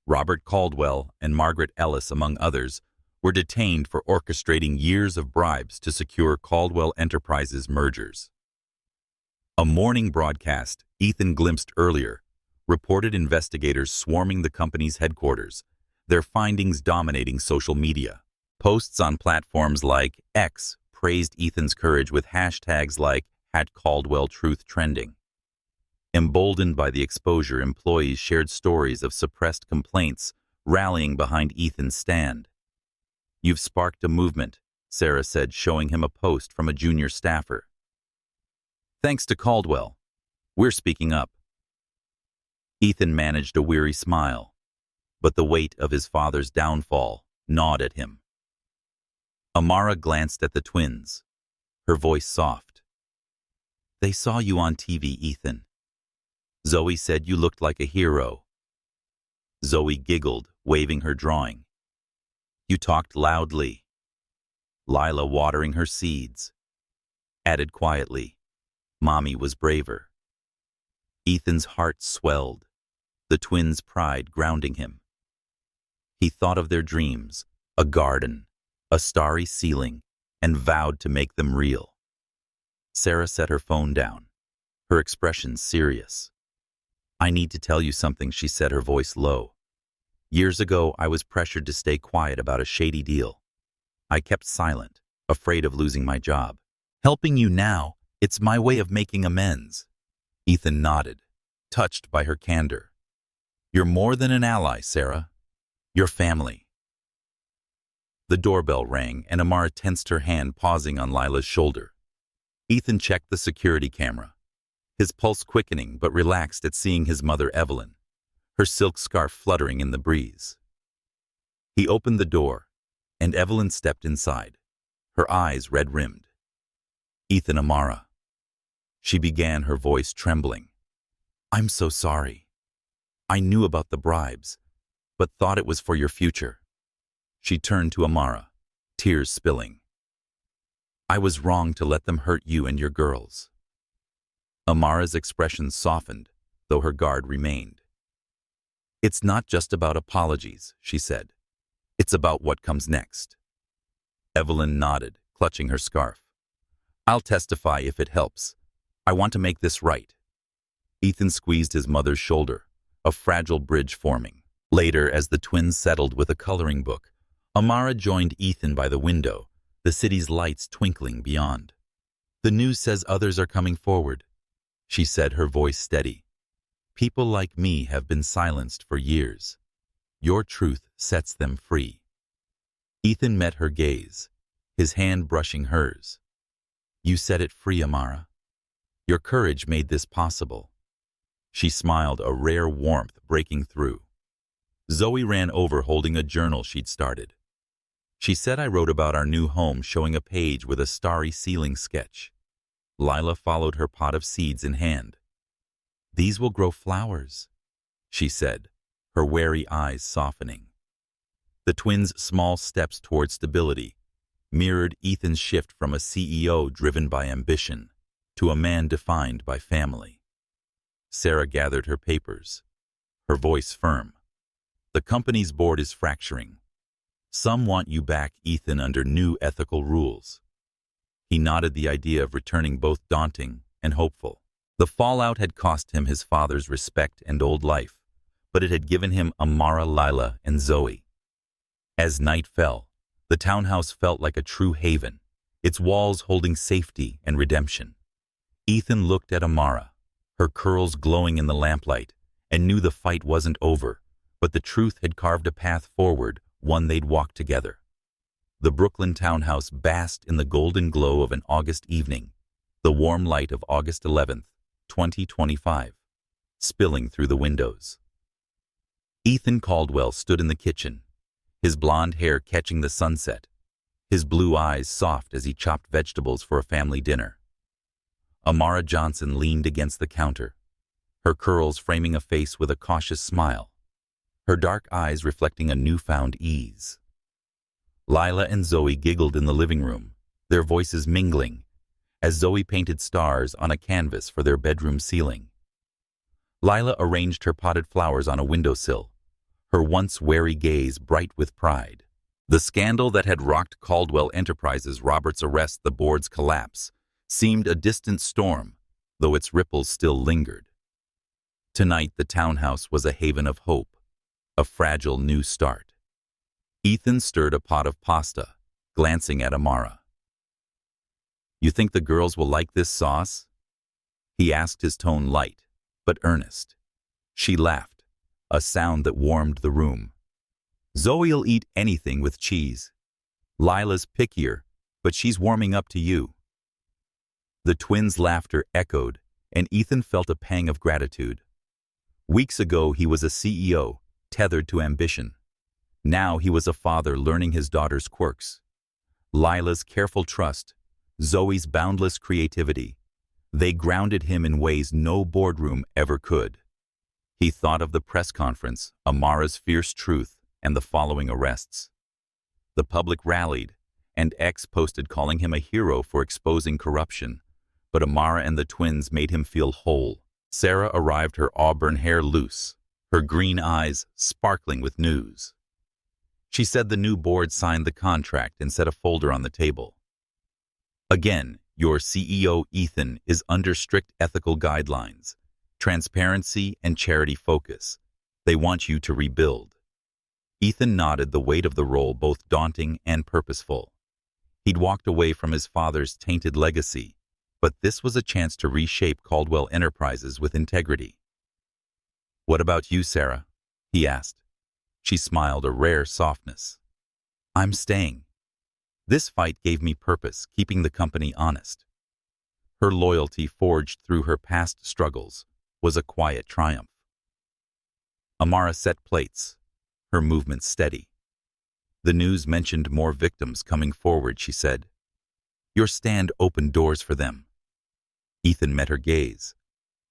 Robert Caldwell and Margaret Ellis, among others, were detained for orchestrating years of bribes to secure Caldwell Enterprises mergers. A morning broadcast Ethan glimpsed earlier reported investigators swarming the company's headquarters, their findings dominating social media. Posts on platforms like X praised Ethan's courage with hashtags like #CaldwellTruth trending. Emboldened by the exposure, employees shared stories of suppressed complaints, rallying behind Ethan's stand. "You've sparked a movement," Sarah said, showing him a post from a junior staffer. "Thanks to Caldwell. We're speaking up." Ethan managed a weary smile, but the weight of his father's downfall gnawed at him. Amara glanced at the twins, her voice soft. "They saw you on TV, Ethan. Zoe said you looked like a hero." Zoe giggled, waving her drawing. "You talked loudly." Lila, watering her seeds, added quietly, "Mommy was braver." Ethan's heart swelled, the twins' pride grounding him. He thought of their dreams, a garden, a starry ceiling, and vowed to make them real. Sarah set her phone down, her expression serious. "I need to tell you something," she said, her voice low. "Years ago, I was pressured to stay quiet about a shady deal. I kept silent, afraid of losing my job. Helping you now, it's my way of making amends." Ethan nodded, touched by her candor. "You're more than an ally, Sarah. You're family." The doorbell rang, and Amara tensed her hand, pausing on Lila's shoulder. Ethan checked the security camera, his pulse quickening but relaxed at seeing his mother Evelyn, her silk scarf fluttering in the breeze. He opened the door, and Evelyn stepped inside, her eyes red-rimmed. "Ethan, Amara," she began, her voice trembling. "I'm so sorry. I knew about the bribes, but thought it was for your future." She turned to Amara, tears spilling. "I was wrong to let them hurt you and your girls." Amara's expression softened, though her guard remained. "It's not just about apologies," she said. "It's about what comes next." Evelyn nodded, clutching her scarf. "I'll testify if it helps. I want to make this right." Ethan squeezed his mother's shoulder, a fragile bridge forming. Later, as the twins settled with a coloring book, Amara joined Ethan by the window, the city's lights twinkling beyond. "The news says others are coming forward," she said, her voice steady. "People like me have been silenced for years. Your truth sets them free." Ethan met her gaze, his hand brushing hers. "You set it free, Amara. Your courage made this possible." She smiled, a rare warmth breaking through. Zoe ran over, holding a journal she'd started. She said, "I wrote about our new home," showing a page with a starry ceiling sketch. Lila followed, her pot of seeds in hand. "These will grow flowers," she said, her wary eyes softening. The twins' small steps toward stability mirrored Ethan's shift from a CEO driven by ambition to a man defined by family. Sarah gathered her papers, her voice firm. "The company's board is fracturing. Some want you back, Ethan, under new ethical rules." He nodded, the idea of returning both daunting and hopeful. The fallout had cost him his father's respect and old life, but it had given him Amara, Lila, and Zoe. As night fell, the townhouse felt like a true haven, its walls holding safety and redemption. Ethan looked at Amara, her curls glowing in the lamplight, and knew the fight wasn't over, but the truth had carved a path forward, one they'd walk together. The Brooklyn townhouse basked in the golden glow of an August evening, the warm light of August 11th, 2025, spilling through the windows. Ethan Caldwell stood in the kitchen, his blonde hair catching the sunset, his blue eyes soft as he chopped vegetables for a family dinner. Amara Johnson leaned against the counter, her curls framing a face with a cautious smile, her dark eyes reflecting a newfound ease. Lila and Zoe giggled in the living room, their voices mingling, as Zoe painted stars on a canvas for their bedroom ceiling. Lila arranged her potted flowers on a windowsill, her once wary gaze bright with pride. The scandal that had rocked Caldwell Enterprises, Robert's arrest, the board's collapse, seemed a distant storm, though its ripples still lingered. Tonight, the townhouse was a haven of hope, a fragile new start. Ethan stirred a pot of pasta, glancing at Amara. "You think the girls will like this sauce?" he asked, his tone light, but earnest. She laughed, a sound that warmed the room. "Zoe'll eat anything with cheese. Lila's pickier, but she's warming up to you." The twins' laughter echoed, and Ethan felt a pang of gratitude. Weeks ago he was a CEO, tethered to ambition. Now he was a father learning his daughter's quirks. Lila's careful trust, Zoe's boundless creativity. They grounded him in ways no boardroom ever could. He thought of the press conference, Amara's fierce truth, and the following arrests. The public rallied, and X posted calling him a hero for exposing corruption. But Amara and the twins made him feel whole. Sarah arrived, her auburn hair loose, her green eyes sparkling with news. She said the new board signed the contract and set a folder on the table. "Again, your CEO Ethan is under strict ethical guidelines, transparency and charity focus. They want you to rebuild." Ethan nodded, the weight of the role both daunting and purposeful. He'd walked away from his father's tainted legacy, but this was a chance to reshape Caldwell Enterprises with integrity. "What about you, Sarah?" he asked. She smiled, a rare softness. "I'm staying. This fight gave me purpose, keeping the company honest." Her loyalty, forged through her past struggles, was a quiet triumph. Amara set plates, her movements steady. "The news mentioned more victims coming forward," she said. "Your stand opened doors for them." Ethan met her gaze,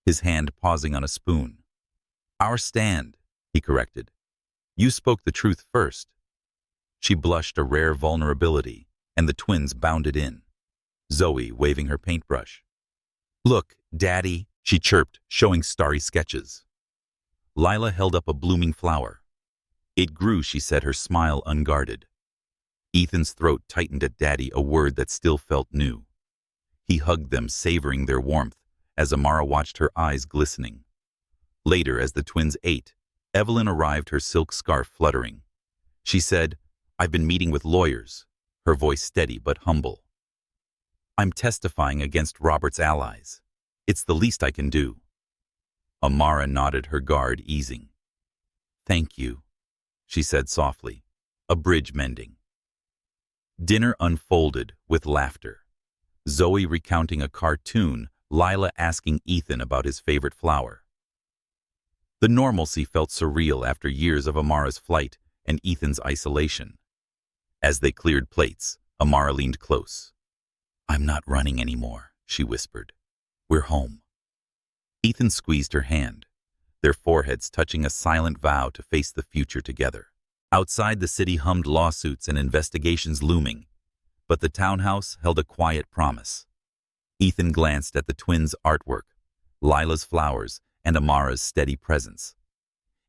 his hand pausing on a spoon. "Our stand," he corrected. "You spoke the truth first." She blushed, a rare vulnerability, and the twins bounded in, Zoe waving her paintbrush. "Look, Daddy," she chirped, showing starry sketches. Lila held up a blooming flower. "It grew," she said, her smile unguarded. Ethan's throat tightened at Daddy, a word that still felt new. He hugged them, savoring their warmth, as Amara watched, her eyes glistening. Later, as the twins ate, Evelyn arrived, her silk scarf fluttering. She said, "I've been meeting with lawyers," her voice steady but humble. "I'm testifying against Robert's allies. It's the least I can do." Amara nodded, her guard easing. "Thank you," she said softly, a bridge mending. Dinner unfolded with laughter. Zoe recounting a cartoon, Lila asking Ethan about his favorite flower. The normalcy felt surreal after years of Amara's flight and Ethan's isolation. As they cleared plates, Amara leaned close. "I'm not running anymore," she whispered. "We're home." Ethan squeezed her hand, their foreheads touching, a silent vow to face the future together. Outside, the city hummed, lawsuits and investigations looming, but the townhouse held a quiet promise. Ethan glanced at the twins' artwork, Lila's flowers, and Amara's steady presence.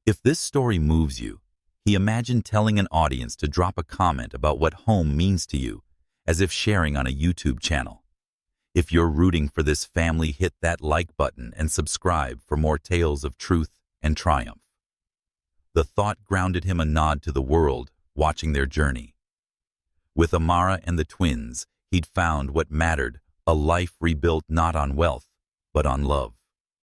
If this story moves you, he imagined telling an audience to drop a comment about what home means to you, as if sharing on a YouTube channel. If you're rooting for this family, hit that like button and subscribe for more tales of truth and triumph. The thought grounded him, a nod to the world, watching their journey. With Amara and the twins, he'd found what mattered, a life rebuilt not on wealth, but on love.